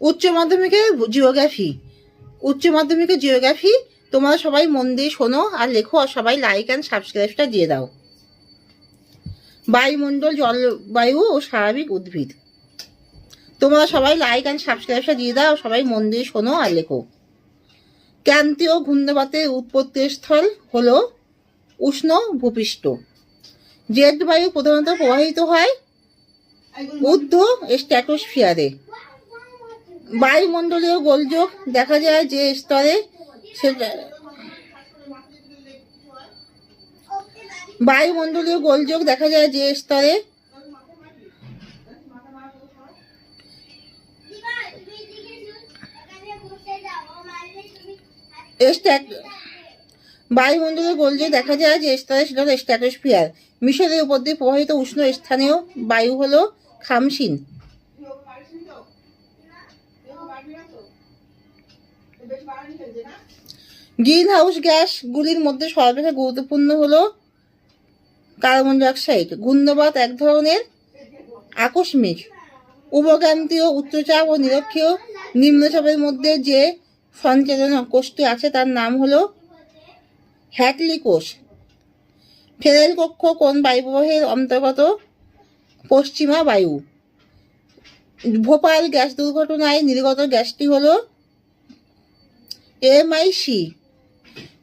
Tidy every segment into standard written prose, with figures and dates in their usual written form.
উচ্চ মাধ্যমিকে জিওগ্রাফি তোমরা সবাই মন দিয়ে শোনো আর লেখো, আর সবাই লাইক অ্যান্ড সাবস্ক্রাইবটা দিয়ে দাও। বায়ুমণ্ডল, জলবায়ু ও স্বাভাবিক উদ্ভিদ, তোমরা সবাই লাইক অ্যান্ড সাবস্ক্রাইবটা দিয়ে দাও, সবাই মন দিয়ে শোনো আর লেখো। ক্রান্তীয় ঘূর্ণিবাতের উৎপত্তি স্থল হলো উষ্ণ ভূপৃষ্ঠ। জেট বায়ু প্রধানত প্রবাহিত হয় ঊর্ধ্ব স্ট্র্যাটোস্ফিয়ারে। বায়ুমণ্ডলীয় গোলযোগ দেখা যায় যে স্তরে সেটা বায়ুমণ্ডলীয় গোলযোগ দেখা যায় যে স্তরে বায়ুমণ্ডলীয় গোলযোগ দেখা যায় যে স্তরে সেটা হলো স্ট্র্যাটোস্ফিয়ার। মিশরের উপর দিয়ে প্রবাহিত উষ্ণ স্থানীয় বায়ু হলো খামসিন। গ্রিন হাউস গ্যাসগুলির মধ্যে সর্বাপেক্ষা গুরুত্বপূর্ণ হলো কার্বন ডাইঅক্সাইড। ঘূর্ণিবাত এক ধরনের আকস্মিক উপক্রান্তীয় উচ্চচাপ ও নিরক্ষীয় নিম্নচাপের মধ্যে যে সঞ্চালন কোষটি আছে তার নাম হলো হ্যাটলি কোষ। ফ্রেনেল কক্ষ কোন বায়ুপ্রবাহের অন্তর্গত? পশ্চিমা বায়ু। ভোপাল গ্যাস দুর্ঘটনায় নির্গত গ্যাসটি হলো MIC।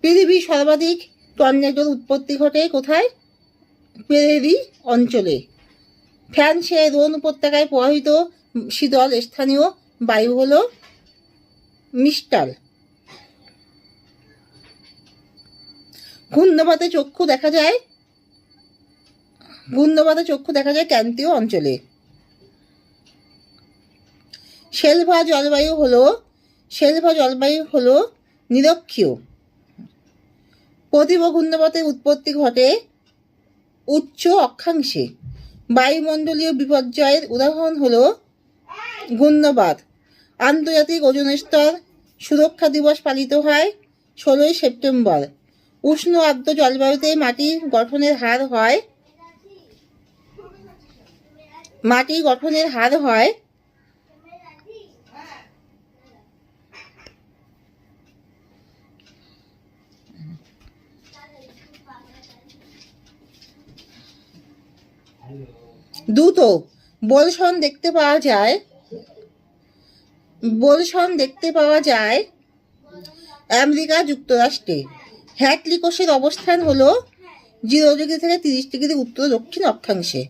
পৃথিবীর সর্বাধিক টর্নেডোর উৎপত্তি ঘটে কোথায়? প্রেরি অঞ্চলে। ফ্রান্সের রোন উপত্যকায় প্রবাহিত শীতল স্থানীয় বায়ু হলো মিস্টাল। ঘূর্ণিবাতে চক্ষু দেখা যায় ক্রান্তীয় অঞ্চলে। সেলভা জলবায়ু হলো নিরক্ষীয়। প্রতিভ ঘূর্ণিবাতের উৎপত্তি ঘটে উচ্চ অক্ষাংশে। বায়ুমণ্ডলীয় বিপর্যয়ের উদাহরণ হলো ঘূর্ণিবাত। আন্তর্জাতিক ওজোন স্তর সুরক্ষা দিবস পালিত হয় 16 সেপ্টেম্বর। উষ্ণ আর্দ্র জলবায়ুতে মাটির গঠনের হার হয় দ্রুত। বোলসন দেখতে পাওয়া যায় আমেরিকা যুক্তরাষ্ট্রে। হ্যাটলি কোষের অবস্থান হলো 0 ডিগ্রি থেকে 30 ডিগ্রি উত্তর দক্ষিণ অক্ষাংশে।